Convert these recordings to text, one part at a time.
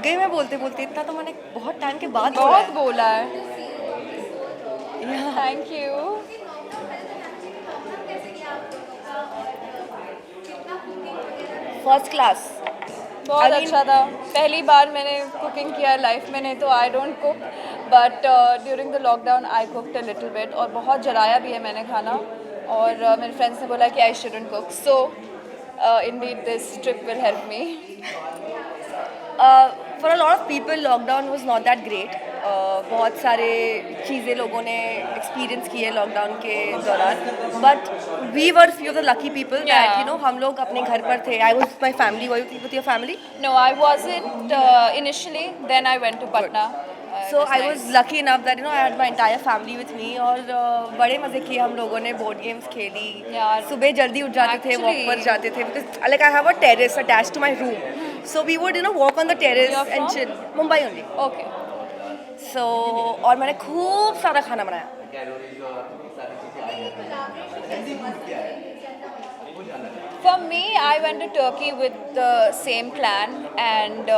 गई मैं बोलते बोलते, इतना तो मैंने बहुत टाइम के बाद बहुत बोला है। Thank you. First class. बहुत अच्छा था। पहली बार मैंने कुकिंग किया लाइफ में, नहीं तो I don't cook, but during the lockdown I cooked a little bit, और बहुत जलाया भी है मैंने खाना, और मेरे फ्रेंड्स ने बोला कि I shouldn't cook, so indeed this trip will help me. For a lot of people lockdown was not that great. बहुत सारे चीज़ें लोगों ने एक्सपीरियंस की है लॉकडाउन के दौरान, but we were few of the lucky people that you know हम लोग अपने घर पर थे। I was my family, were you with your family? No, I wasn't initially, then I went to Patna. So I was lucky enough that you know I had my entire family with me, और बड़े मज़े किए हम लोगों ने, board games खेली, यार, सुबह जल्दी उठ जाते थे, वॉक actually- पर जाते थे, because like I have a terrace attach to my room, so we would you know walk on the terrace You're and from? Chill. Mumbai only. Okay. So और मैंने खूब सारा खाना बनाया। For me, I went to Turkey with the same clan, and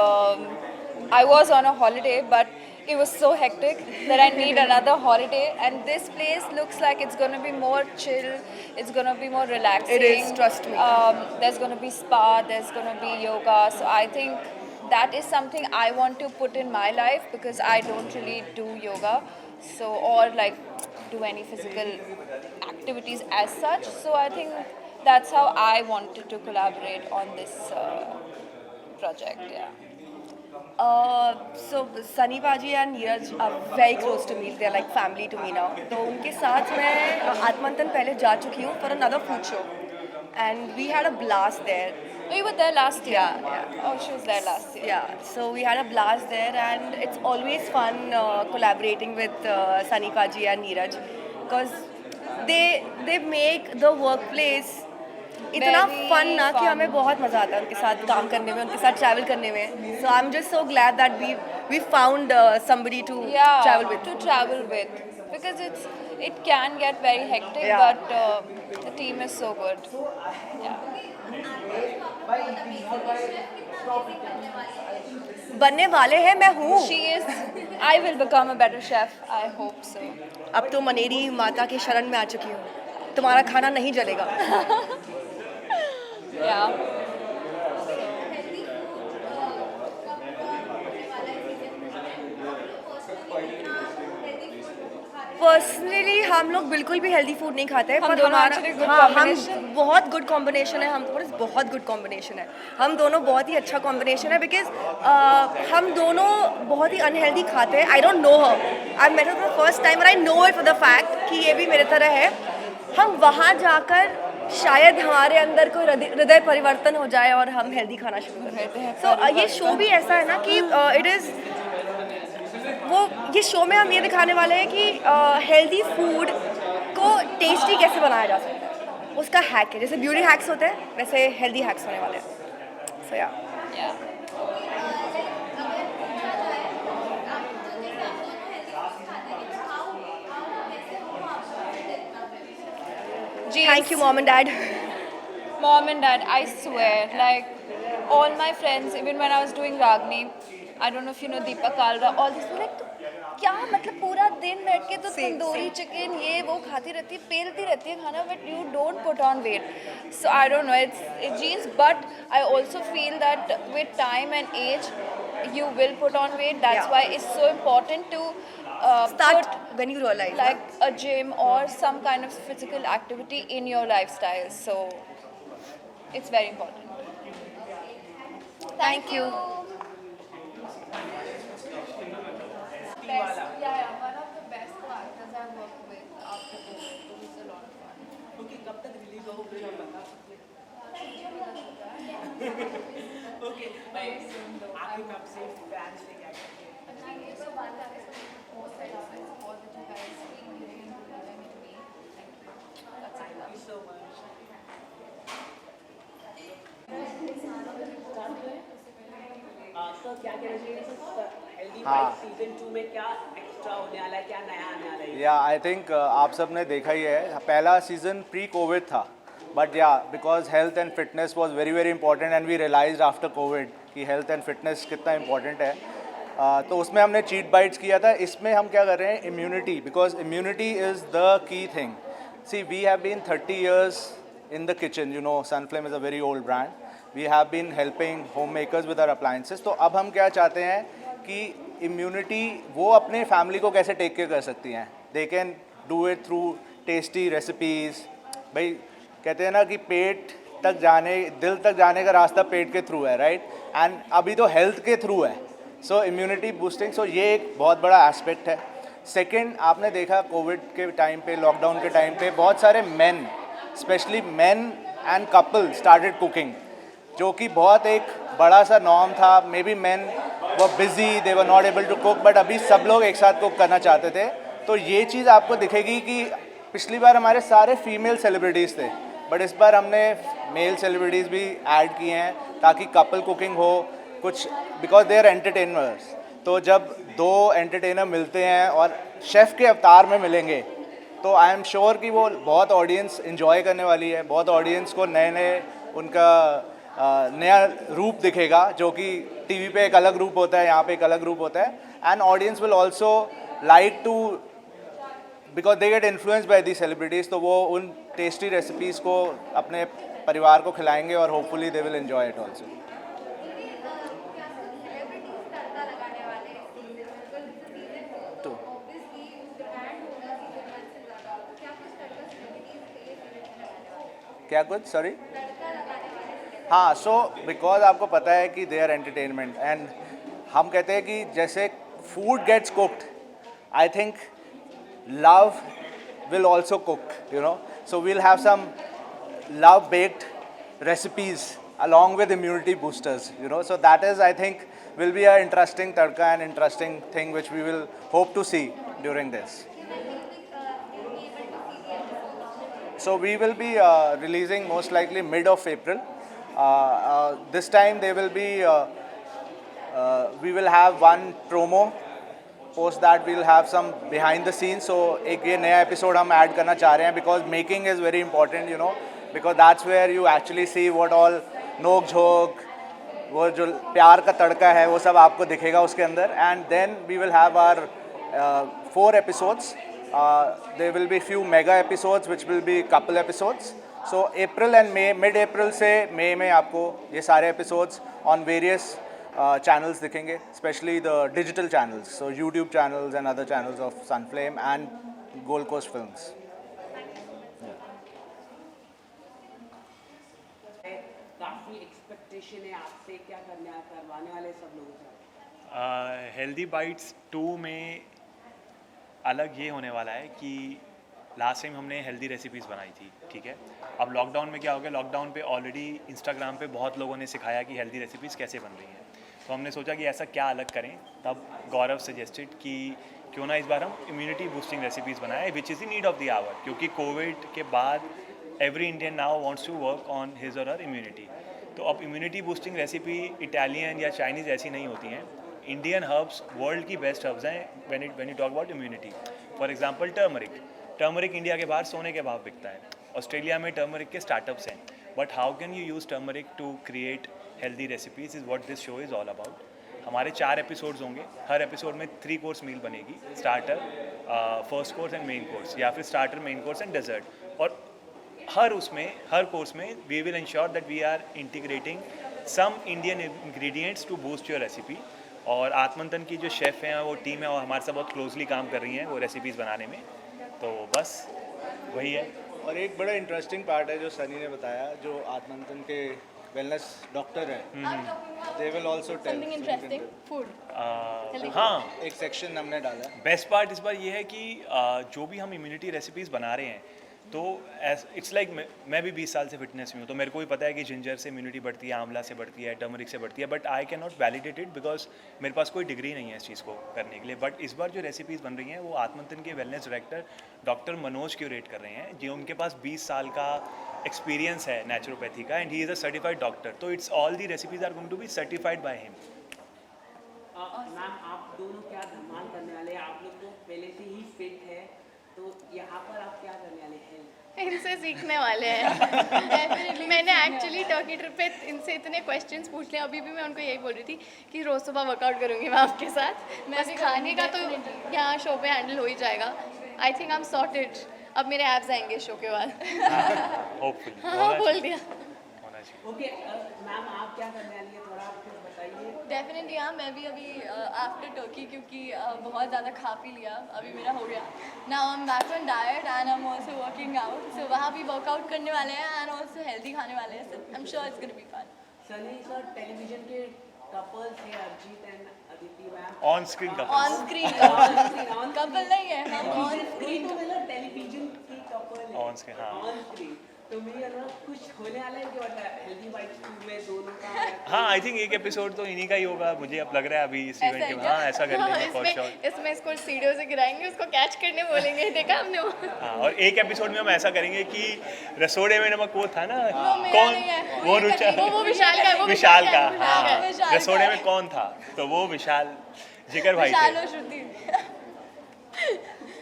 I was on a holiday, but it was so hectic that I need another holiday. And this place looks like it's going to be more chill, it's going to be more relaxing. It is, trust me. There's going to be spa, there's going to be yoga. So I think that is something I want to put in my life, because I don't really do yoga, so, or like do any physical activities as such. So I think that's how I wanted to collaborate on this project. Yeah. So Sunny Paji and Neeraj are very close to me. They're like family to me now. तो उनके साथ मैं आत्मंथन पहले जा चुकी हूँ for another food show, and we had a blast there. Oh, you were there last year? Yeah. Oh, she was there last year. Yeah, so we had a blast there, and it's always fun collaborating with Sunny Paji and Neeraj, because they make the workplace इतना Very fun ना कि fun. हमें बहुत मज़ा आता है उनके साथ काम करने में, उनके साथ ट्रैवल करने में. So I am just so glad that we found somebody to Yeah, travel with. to travel with, because it can get very hectic, Yeah. but the team is so good. Yeah. बनने वाले हैं, मैं हूँ. She is. I will become a better chef. I hope so. अब तो मनेरी माता की शरण में आ चुकी हूँ, तुम्हारा खाना नहीं जलेगा. Yeah. पर्सनली हम लोग बिल्कुल भी हेल्दी फूड नहीं खाते हैं, हम पर दोनों हमारा actually good हाँ, हम combination. बहुत गुड कॉम्बिनेशन है. हम बहुत गुड कॉम्बिनेशन है. हम दोनों बहुत ही अच्छा कॉम्बिनेशन है, बिकॉज हम दोनों बहुत ही अनहेल्दी खाते हैं. I don't know her, I met her for first time, और I know it for the fact कि ये भी मेरे तरह है. हम वहाँ जाकर शायद हमारे अंदर कोई हृदय परिवर्तन हो जाए और हम हेल्दी खाना शुरू कर देते हैं. सो ये शो भी ऐसा है ना कि इट इज़ वो, ये शो में हम ये दिखाने वाले हैं कि हेल्दी फूड को टेस्टी कैसे बनाया जा सकता है. उसका हैक है, जैसे ब्यूटी हैक्स होते हैं वैसे हेल्दी हैक्स होने वाले हैं. सो या Yeah. Jeez. Thank you mom and dad. Mom and dad, I swear, like all my friends, even when I was doing Ragni, I don't know if you know Deepak Kalra, all these were like, क्या मतलब पूरा दिन बैठ के तो tandoori chicken ये वो खाती रहती है, पेलती रहती है खाना, but you don't put on weight. So I don't know, it's genes, but I also feel that with time and age, you will put on weight. That's Yeah. why it's so important to start put when you realise. like a gym or some kind of physical activity in your lifestyle. So it's very important. Thank you. Best, yeah, one of the best actors I've worked with after COVID. It was a lot of fun. Okay, कब तक release होगा कुछ आप बता सकते हैं? Okay, आगे में आपसे फैंस से क्या कहते हैं? So one that is most I love is all that you guys keep giving and believing in me. Thank you. That's it. Thank you so much. तो क्या कहना चाहिए हेल्दी हाँ। सीजन 2 में क्या एक्स्ट्रा होने वाला है, क्या नया आने वाला है? या आई थिंक आप सब ने देखा ही है, पहला सीज़न प्री कोविड था, बट या because health and fitness was very very important and we realised after Covid कि हेल्थ एंड फिटनेस कितना इम्पोर्टेंट है। तो उसमें हमने चीट बाइट्स किया था। इसमें हम क्या कर रहे हैं, immunity, because immunity is the key thing. See we have been 30 years in the kitchen, you know, Sunflame is a very old brand. We have been helping homemakers with our appliances. तो अब हम क्या चाहते हैं कि immunity वो अपने family को कैसे टेक केयर कर सकती हैं। They can do it through tasty recipes. भाई कहते हैं ना कि पेट तक जाने, दिल तक जाने का रास्ता पेट के थ्रू है, राइट? एंड अभी तो हेल्थ के थ्रू है। सो इम्यूनिटी बूस्टिंग, सो ये एक बहुत बड़ा एस्पेक्ट है। सेकेंड, आपने देखा कोविड के टाइम पे, लॉकडाउन के टाइम पे बहुत सारे men, specially men and couple started cooking, जो कि बहुत एक बड़ा सा नॉर्म था। मे बी मेन वो busy, they were not able to cook, but अभी सब लोग एक साथ कुक करना चाहते थे। तो ये चीज़ आपको दिखेगी कि पिछली बार हमारे सारे फीमेल सेलिब्रिटीज़ थे, बट इस बार हमने मेल सेलिब्रिटीज़ भी ऐड किए हैं ताकि कपल कुकिंग हो कुछ, बिकॉज दे आर एंटरटेनर्स। तो जब दो एंटरटेनर मिलते हैं और शेफ़ के अवतार में मिलेंगे, तो आई एम श्योर कि वो बहुत ऑडियंस इन्जॉय करने वाली है। बहुत ऑडियंस को नए नए उनका नया रूप दिखेगा, जो कि टीवी पे एक अलग रूप होता है, यहाँ पे एक अलग रूप होता है। And audience will also like to, because they get influenced by the celebrities, तो वो उन टेस्टी रेसिपीज़ को अपने परिवार को खिलाएंगे और hopefully they will enjoy it also. क्या कुछ, सॉरी? हाँ, सो बिकॉज आपको पता है कि दे आर एंटरटेनमेंट, एंड हम कहते हैं कि जैसे food gets cooked, I think love will also cook, you know. So we'll have some love baked recipes along with immunity boosters, you know. So that is, I think, will be an interesting tadka and interesting thing which we will hope to see during this. So we will be releasing most likely mid of April. This time they will be, we will have one promo. Post that we'll have some behind the scenes. So एक ये नया episode हम add करना चाह रहे हैं, because making is very important, you know, because that's where you actually see what all नोक झोंक, वो जो प्यार का तड़का है, वो सब आपको दिखेगा उसके अंदर. And then we will have our 4 episodes. There will be few mega episodes which will be couple episodes. So April and May, mid April से May में आपको ये सारे episodes on various channels दिखेंगे, especially the digital channels, so YouTube channels and other channels of Sunflame and Gold Coast Films. काफ़ी expectation है आपसे, क्या करवाने वाले सब लोगों से? हेल्दी बाइट्स 2 में अलग ये होने वाला है कि लास्ट टाइम हमने हेल्दी रेसिपीज़ बनाई थी, ठीक है. अब लॉकडाउन में क्या हो गया, लॉकडाउन पे ऑलरेडी इंस्टाग्राम पे बहुत लोगों ने सिखाया कि हेल्दी रेसिपीज़ कैसे बन रही हैं. तो हमने सोचा कि ऐसा क्या अलग करें. तब गौरव सजेस्टेड कि क्यों ना इस बार हम इम्यूनिटी बूस्टिंग रेसिपीज़ बनाएं, which is the need of the hour, क्योंकि कोविड के बाद every Indian now wants to work on his और हर इम्यूनिटी. तो अब इम्यूनिटी बूस्टिंग रेसिपी इटालियन या चाइनीज़ ऐसी नहीं होती हैं. इंडियन हर्ब्स वर्ल्ड की बेस्ट हर्ब्स हैं when you talk about immunity. For example turmeric India के बाहर सोने के भाव बिकता है. ऑस्ट्रेलिया में टर्मरिक के स्टार्टअप्स हैं. But how can you use turmeric to create healthy recipes is what this show is all about. हमारे 4 एपिसोड्स होंगे. हर एपिसोड में 3 कोर्स मील बनेगी, starter, first course and main course, या फिर starter, main course and dessert. और हर course में we will ensure that we are integrating some Indian ingredients to boost your recipe. और आत्मंथन की जो शेफ़ हैं, वो टीम है, वो हमारे साथ बहुत क्लोजली काम कर रही हैं वो रेसिपीज़ बनाने में. तो बस वही है. और एक बड़ा इंटरेस्टिंग पार्ट है जो सनी ने बताया, जो आत्मंथन के वेलनेस डॉक्टर हैं, they will also tell something interesting food. हाँ, एक सेक्शन हमने डाला. बेस्ट पार्ट इस बार ये है कि जो भी हम इम्यूनिटी रेसिपीज़ बना रहे हैं, तो इट्स लाइक मैं भी 20 साल से फिटनेस में हूँ, तो मेरे को भी पता है कि जिंजर से इम्यूनिटी बढ़ती है, आंवला से बढ़ती है, टर्मरिक से बढ़ती है. But I can not validate it because मेरे पास कोई डिग्री नहीं है इस चीज़ को करने के लिए. बट इस बार जो रेसिपीज़ बन रही हैं वो आत्मंथन के wellness director doctor Manoj curate कर रहे हैं, जो उनके पास 20 साल का एक्सपीरियंस है नेचुरोपैथी का, and he is a certified doctor. तो it's all the recipes are going to be certified by him. Ma'am, आप दोनों क्या धमाल करने वाले हैं? आप लोग तो पहले से ही फिट है, तो यहाँ पर आप क्या करने वाले हैं? इनसे सीखने वाले हैं। मैंने एक्चुअली टर्की ट्रिप पे इनसे इतने क्वेश्चंस पूछ लिए, अभी भी मैं उनको यही बोल रही थी कि रोज़ सुबह वर्कआउट करूँगी मैं आपके साथ। बस खाने का तो यहाँ शो पे हैंडल हो ही जाएगा। I think I am sorted. अब मेरे एब्स आएंगे शो के बाद। होपफुली हाँ बोल दिया। होना चाहिए। ओके मैम आप क्या करने वाली है थोड़ा कुछ बताइए। डेफिनेटली हाँ, मैं भी अभी आफ्टर टर्की, क्योंकि बहुत ज़्यादा खा पी लिया, अभी मेरा हो गया। Now I am back on diet and I am also working out, so वहाँ भी वर्कआउट करने वाले हैं एंड आल्सो हेल्दी खाने वाले हैं, so I am sure it's gonna be fun. Sunny sir television के कपल थे Arijit and Aditi ma'am. On screen का ऑन स्क्रीन कपल नहीं है, हम ऑन स्क्रीन तो मतलब टेलीविजन की कपल है। ऑन स्क्रीन, हाँ। ऑन स्क्रीन तो मेरी अगर कुछ होने वाला है कि मतलब हेल्दी वाइब्स में दोनों का। हाँ, आई थिंक एक एपिसोड तो इन्हीं का ही होगा, मुझे अब लग रहा है अभी इस ऐसा इवेंट है के। क्या? हाँ, ऐसा कर लेंगे फॉर श्योर। इसमें इसको सीढ़ियों से गिराएंगे, उसको कैच करने बोलेंगे, देखा हमने वो। हाँ, और एक एपिसोड में हम ऐसा करेंगे कि रसोड़े में नमक वो था ना, मेरा कौन नहीं है, वो रुचा, वो विशाल का है, वो विशाल का, विशाल हाँ, का है। रसोड़े में कौन था, तो वो विशाल जिगर भाई विशाल थे। और श्रुति।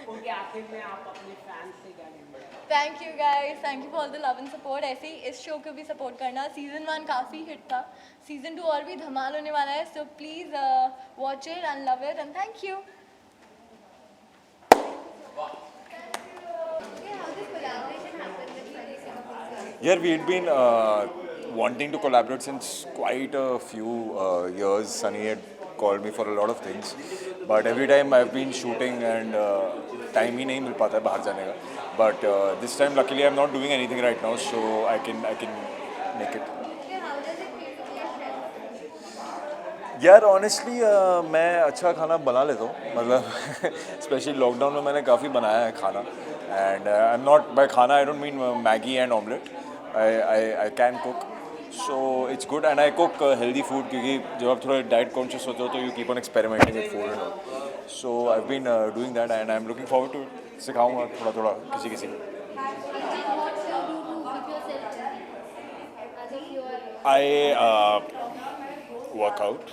ओके आखिर में आप अपने फैंस से क्या कहेंगे। Thank you guys, thank you for all the love and support. ऐसे ही इस शो को भी सपोर्ट करना। सीजन 1 काफ़ी हिट था, सीजन 2 और भी धमाल होने वाला है, so please watch it and love it and thank you. Yeah, we'd been wanting to collaborate since quite a few years. Sunny had called me for a lot of things, but every time I've been shooting and time ही नहीं मिल पाता है बाहर जाने का. But this time, luckily, I'm not doing anything right now, so I can make it. यार honestly मैं अच्छा खाना बना लेता हूँ, मतलब स्पेशली लॉकडाउन में मैंने काफ़ी बनाया है खाना. And I am not, by खाना I don't mean Maggi and omelette. I can cook, so it's good. And I cook healthy food, क्योंकि जब आप थोड़ा डाइट कॉन्शियस होते हो तो you keep on experimenting with food and all. So I have been doing that and I am looking forward to सिखाऊंगा थोड़ा थोड़ा किसी को. I work out.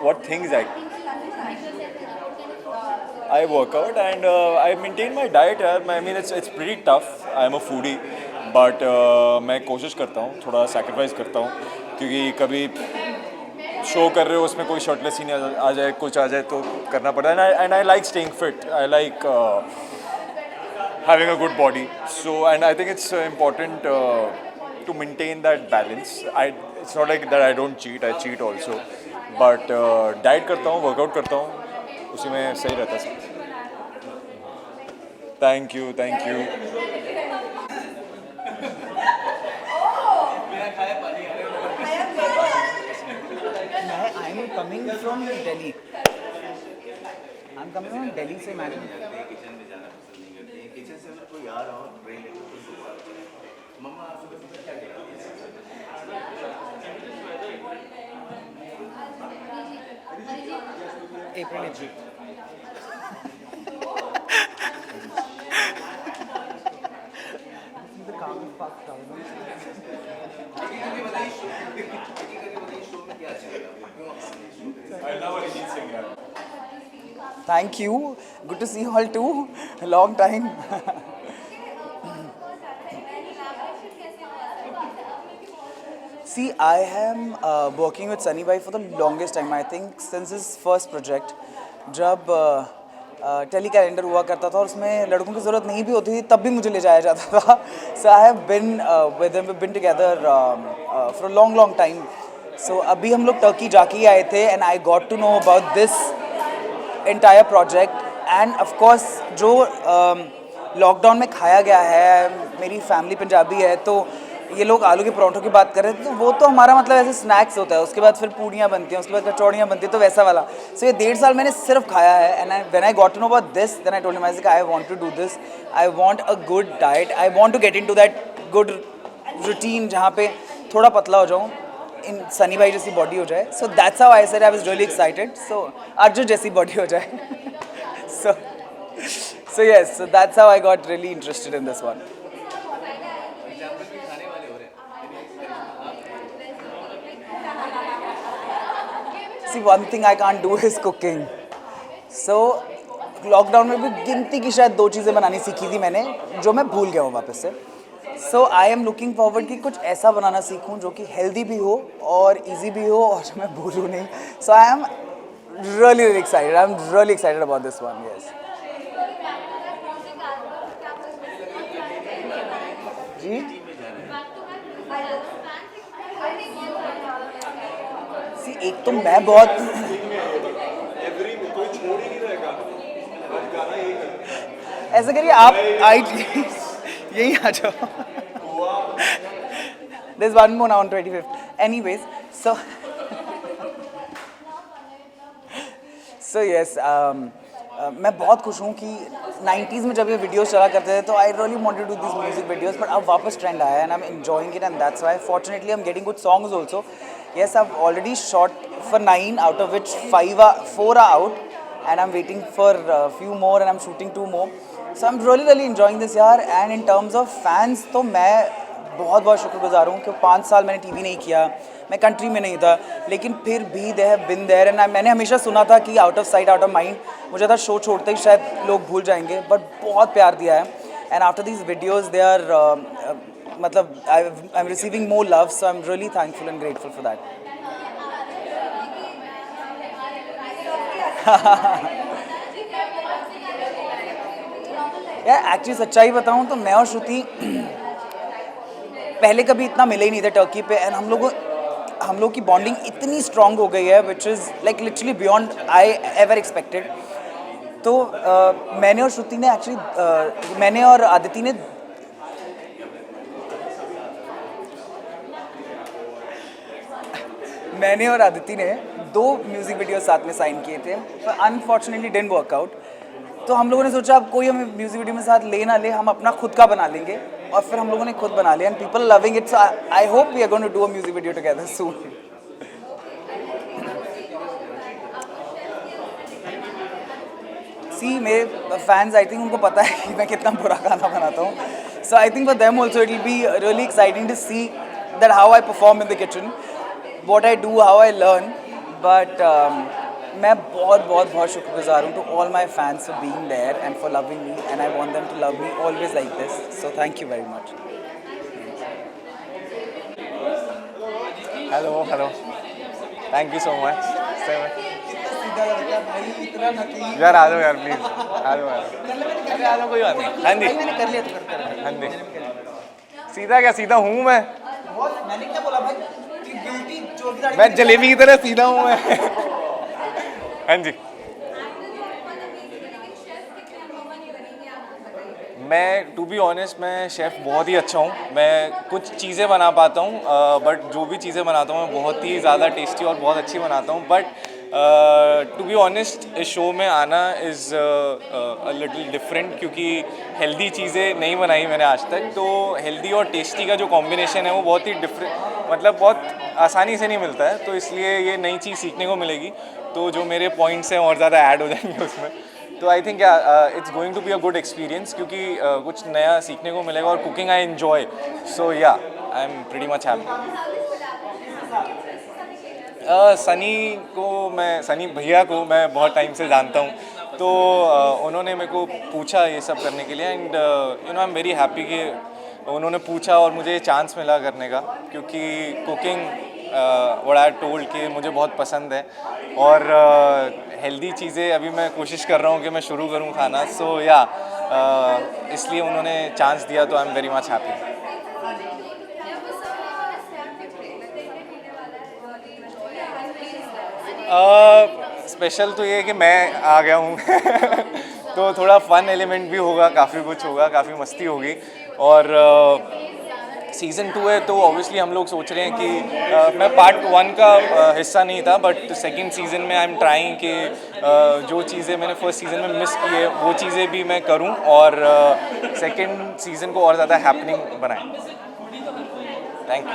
What things I work out and I maintain my diet. I mean it's pretty tough. I'm a foodie, but मैं कोशिश करता हूँ, थोड़ा sacrifice करता हूँ, क्योंकि कभी शो कर रहे हो उसमें कोई शर्टलेस ही नहीं आ जाए, कुछ आ जाए तो करना पड़ता है. And I like staying fit. I like having a good body. So and I think it's important to maintain that balance. It's not like that I don't cheat. I cheat also. But diet करता हूँ, workout करता हूँ, उसी में सही रहता है सब. Thank you. I'm coming from Delhi. I'm coming from Delhi से madam. April 8. The calm fuck down. Thank you. Good to see you all too. A long time. See, I am working with Sunny Bhai for the longest time. I think since his first project, जब tele calendar हुआ करता था और उसमें लड़कों की ज़रूरत नहीं भी होती थी, तब भी मुझे ले जाया जाता था. So I have been with him. We've been together for a long time. So अभी हम लोग टर्की जाके ही आए थे and I got to know about this entire project. And of course जो लॉकडाउन में खाया गया है, मेरी फैमिली पंजाबी है, तो ये लोग आलू के परोठों की बात कर रहे थे, तो वो तो हमारा मतलब ऐसे स्नैक्स होता है. उसके बाद फिर पूड़ियाँ बनती हैं, उसके बाद कचौड़ियाँ बनती हैं, तो वैसा वाला. सो ये 1.5 साल मैंने सिर्फ खाया है. And when I got to know about this, then I told him I want to do this. I want a good diet. I want to get into that good routine जहाँ पे थोड़ा पतला हो जाऊँ, इन सनी भाई जैसी बॉडी हो जाए. So that's how I said I was really excited. So Arjun जैसी बॉडी हो जाए. So yes, so that's how I got really interested in this one. See, one thing I can't do is cooking. So lockdown में भी गिनती की शायद 2 चीज़ें बनानी सीखी थी मैंने, जो मैं भूल गया हूँ वापस से. सो आई एम लुकिंग फॉरवर्ड कि कुछ ऐसा बनाना सीखूं जो कि हेल्दी भी हो और इजी भी हो और मैं भूलूं नहीं. So I am really excited. I'm really excited about this one. Yes. जी. See, एक तो मैं बहुत ऐसा करिए आप यही आ जाओ. There's one more now on 25th. Anyways, so yes, मैं बहुत खुश हूँ कि 90s में जब ये वीडियोस चला करते थे तो I really wanted to do this music videos, but अब वापस ट्रेंड आया है and I am enjoying it and that's why fortunately I am getting good songs also. Yes, I've already shot for 9, out of which 4 are out, and I'm waiting for a few more, and I'm shooting 2 more. So I'm really enjoying this यार. And in terms of fans, तो मैं बहुत शुक्रगुजार हूँ कि 5 साल मैंने TV नहीं किया, मैं कंट्री में नहीं था, लेकिन फिर भी they have been there. And मैंने हमेशा सुना था कि out of sight out of mind, मुझे था शो छोड़ते ही शायद लोग भूल जाएंगे, बट बहुत प्यार दिया है. And after these videos they are मतलब I am receiving more love, so I am really thankful and grateful for that. यार एक्चुअली सच्चाई बताऊं तो मैं और श्रुति पहले कभी इतना मिले ही नहीं थे टर्की पे. एंड हम लोग की बॉन्डिंग इतनी स्ट्रांग हो गई है which is like literally beyond I ever expected. तो मैंने और श्रुति ने एक्चुअली मैंने और आदिति ने 2 म्यूज़िक वीडियो साथ में साइन किए थे, पर अनफॉर्चुनेटली डिडंट वर्क आउट. तो हम लोगों ने सोचा अब कोई हमें म्यूज़िक वीडियो में साथ ले ना ले, हम अपना खुद का बना लेंगे. और फिर हम लोगों ने खुद बना लिया and people loving it. So I hope we are going to do a music video together soon. See मेरे फैंस आई थिंक उनको पता है कि मैं कितना बुरा खाना बनाता हूँ. So I think for them also it will be really exciting to see that how I perform in the kitchen, what I do, how I learn. But मैं बहुत शुक्रगुजार हूँ to all my fans for being there and for loving me, and I want them to love me always like this. So thank you very much. Hello. Thank you so much. यार आ जाओ यार please, आ जाओ कोई बात नहीं. हाँ जी मैंने कर लिया तो हाँ जी. सीधा हूँ मैं. मैंने क्या बोला भाई? मैं जलेबी की तरह सीधा हूँ मैं. हाँ जी. मैं टू बी ऑनेस्ट मैं शेफ़ बहुत ही अच्छा हूँ. मैं कुछ चीज़ें बना पाता हूँ, बट जो भी चीज़ें बनाता हूँ मैं बहुत ही ज़्यादा टेस्टी और बहुत अच्छी बनाता हूँ. बट टू बी ऑनेस्ट इस शो में आना इज़ अ लिटिल डिफरेंट, क्योंकि हेल्दी चीज़ें नहीं बनाई मैंने आज तक. तो हेल्दी और टेस्टी का जो कॉम्बिनेशन है वो बहुत ही डिफरेंट, मतलब बहुत आसानी से नहीं मिलता है. तो इसलिए ये नई चीज़ सीखने को मिलेगी. तो जो मेरे पॉइंट्स हैं और ज़्यादा ऐड हो जाएंगे उसमें. तो I think it's going to be a good experience, क्योंकि कुछ नया सीखने को मिलेगा और cooking I enjoy. So yeah I am pretty much happy. Sunny भैया को मैं बहुत टाइम से जानता हूँ, तो उन्होंने मेरे को पूछा ये सब करने के लिए. And you know I am very happy कि उन्होंने पूछा और मुझे चांस मिला करने का, क्योंकि कुकिंग व्हाट आई टोल्ड कि मुझे बहुत पसंद है. और हेल्दी चीज़ें अभी मैं कोशिश कर रहा हूँ कि मैं शुरू करूँ खाना. सो या इसलिए उन्होंने चांस दिया, तो I am very much happy. Special तो ये है कि मैं आ गया हूँ तो थोड़ा फ़न एलिमेंट भी होगा, काफ़ी कुछ होगा, काफ़ी मस्ती होगी. और सीज़न 2 है तो ऑब्वियसली हम लोग सोच रहे हैं कि मैं पार्ट 1 का हिस्सा नहीं था, बट सेकंड सीज़न में आई एम ट्राइंग कि जो चीज़ें मैंने फर्स्ट सीज़न में मिस की है वो चीज़ें भी मैं करूं और सेकंड सीज़न को और ज़्यादा हैपनिंग बनाएं. Thank you.